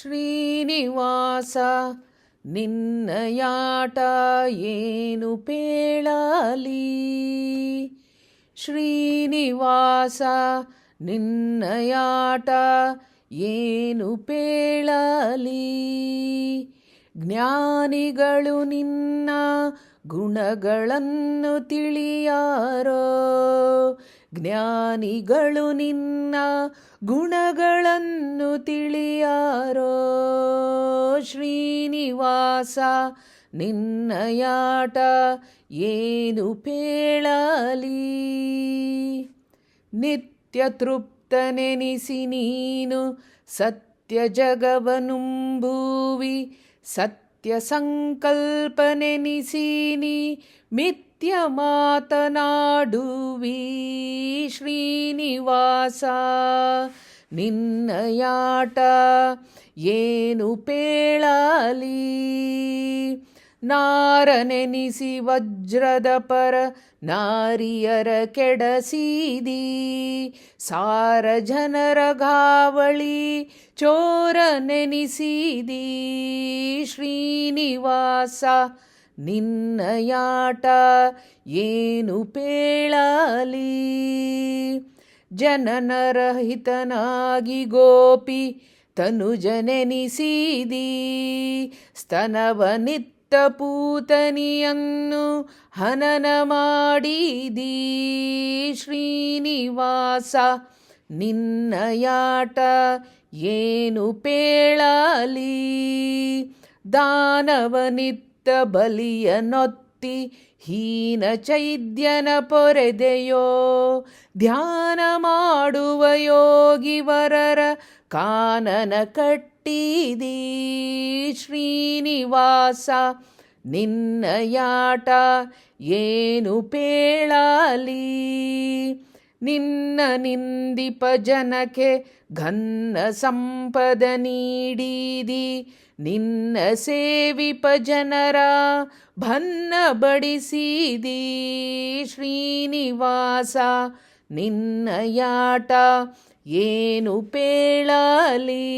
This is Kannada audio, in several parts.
ಶ್ರೀನಿವಾಸ ನಿನ್ನಯಾಟ ಏನು ಪೇಳಲಿ. ಶ್ರೀನಿವಾಸ ನಿನ್ನಯಾಟ ಏನು ಪೇಳಲಿ. ಜ್ಞಾನಿಗಳು ನಿನ್ನ ಗುಣಗಳನ್ನು ತಿಳಿಯಾರೋ. ಜ್ಞಾನಿಗಳು ನಿನ್ನ ಗುಣಗಳನ್ನು ತಿಳಿಯಾರೋ. ಶ್ರೀನಿವಾಸ ನಿನ್ನಯಾಟ ಏನು ಪೇಳಲಿ. ನಿತ್ಯ ತೃಪ್ತನೆನಿಸಿ ನೀನು ಸತ್ಯ ಜಗವನುಂಬುವಿ. ಸತ್ಯ ಸಂಕಲ್ಪನೆನಿಸಿ ನೀ ಮಿಥ್ಯ ಮಾತನಾಡುವಿ. ಶ್ರೀನಿವಾಸ ನಿನ್ನಯಾಟ ಏನು ಪೇಳಲಿ. ನಾರನೆನಿಸಿ ವಜ್ರದ ಪರ ನಾರಿಯರ ಕೆಡಸಿದಿ. ಸಾರ ಜನರ ಗಾವಳಿ ಚೋರ ನೆನಿಸಿದಿ. ಶ್ರೀನಿವಾಸ ನಿನ್ನಯಾಟ ಏನು ಪೇಳಲಿ. ಜನನರಹಿತನಾಗಿ ಗೋಪಿ ತನುಜನೆನಿಸಿದಿ. ಸ್ತನವನಿತ್ತ ಪೂತನಿಯನ್ನು ಹನನ ಮಾಡಿದಿ. ಶ್ರೀನಿವಾಸ ನಿನ್ನಯಾಟ ಏನು ಪೇಳಲಿ. ದಾನವನಿತ್ತ ಬಲಿಯನೊತ್ತಿ ಹೀನ ಚೈದ್ಯನ ಪೊರೆದೆಯೋ. ಧ್ಯಾನ ಮಾಡುವ ಯೋಗಿವರರ ಕಾನನ ಕಟ್ಟಿದಿ. ಶ್ರೀನಿವಾಸ ನಿನ್ನಯಾಟ ಏನು ಪೇಳಲಿ. ನಿನ್ನ ನಿಂದಿಪ ಜನಕ್ಕೆ ಘನ್ನ ಸಂಪದ ನೀಡಿದಿ. ನಿನ್ನ ಸೇವಿಪ ಜನರ ಭನ್ನ ಬಡಿಸಿದಿ. ಶ್ರೀನಿವಾಸ ನಿನ್ನಯಾಟ ಏನು ಪೇಳಲಿ.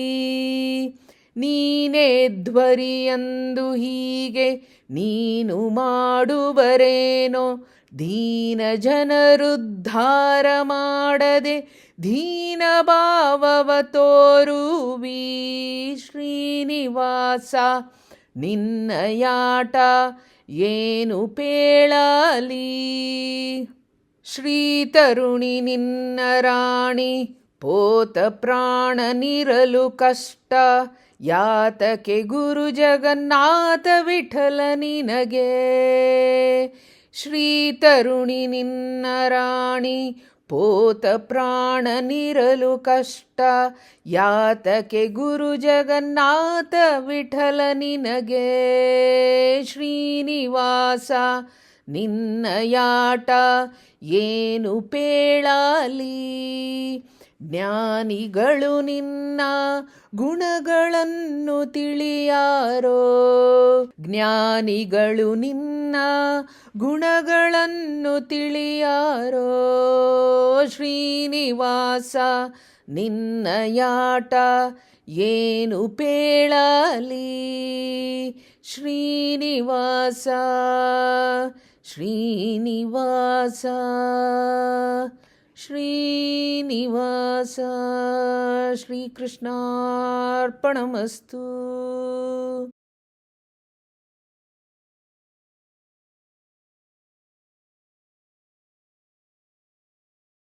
ನೀನೇ ಧ್ವರಿಯಂದು ಹೀಗೆ ನೀನು ಮಾಡುವರೇನೋ. ದೀನ ಜನರುದ್ಧಾರ ಮಾಡದೆ ದೀನ ಭಾವವ ತೋರುವಿ. ಶ್ರೀನಿವಾಸ ನಿನ್ನಯಾಟ ಏನು ಪೇಳಲಿ. ಶ್ರೀತರುಣಿ ನಿನ್ನ ರಾಣಿ ಪೋತ ಪ್ರಾಣನಿರಲು ಕಷ್ಟ. ಯಾತಕೆ ಗುರು ಜಗನ್ನಾಥ ವಿಠಲ ನಿನಗೆ. ಶ್ರೀತರುಣಿ ನಿನ್ನ ರಾಣಿ ಪೋತ ಪ್ರಾಣನಿರಲು ಕಷ್ಟ. ಯಾತಕೆ ಗುರು ಜಗನ್ನಾಥ ವಿಠಲ ನಿನಗೆ. ಶ್ರೀನಿವಾಸ ನಿನ್ನಯಾಟ ಏನು ಪೇಳಲಿ. ಜ್ಞಾನಿಗಳು ನಿನ್ನ ಗುಣಗಳನ್ನು ತಿಳಿಯಾರೋ. ಜ್ಞಾನಿಗಳು ನಿನ್ನ ಗುಣಗಳನ್ನು ತಿಳಿಯಾರೋ. ಶ್ರೀನಿವಾಸ ನಿನ್ನಯಾಟ ಏನು ಪೇಳಲಿ. ಶ್ರೀನಿವಾಸ ಶ್ರೀನಿವಾಸ ಶ್ರೀನಿವಾಸ. ಶ್ರೀಕೃಷ್ಣಾರ್ಪಣಮಸ್ತು.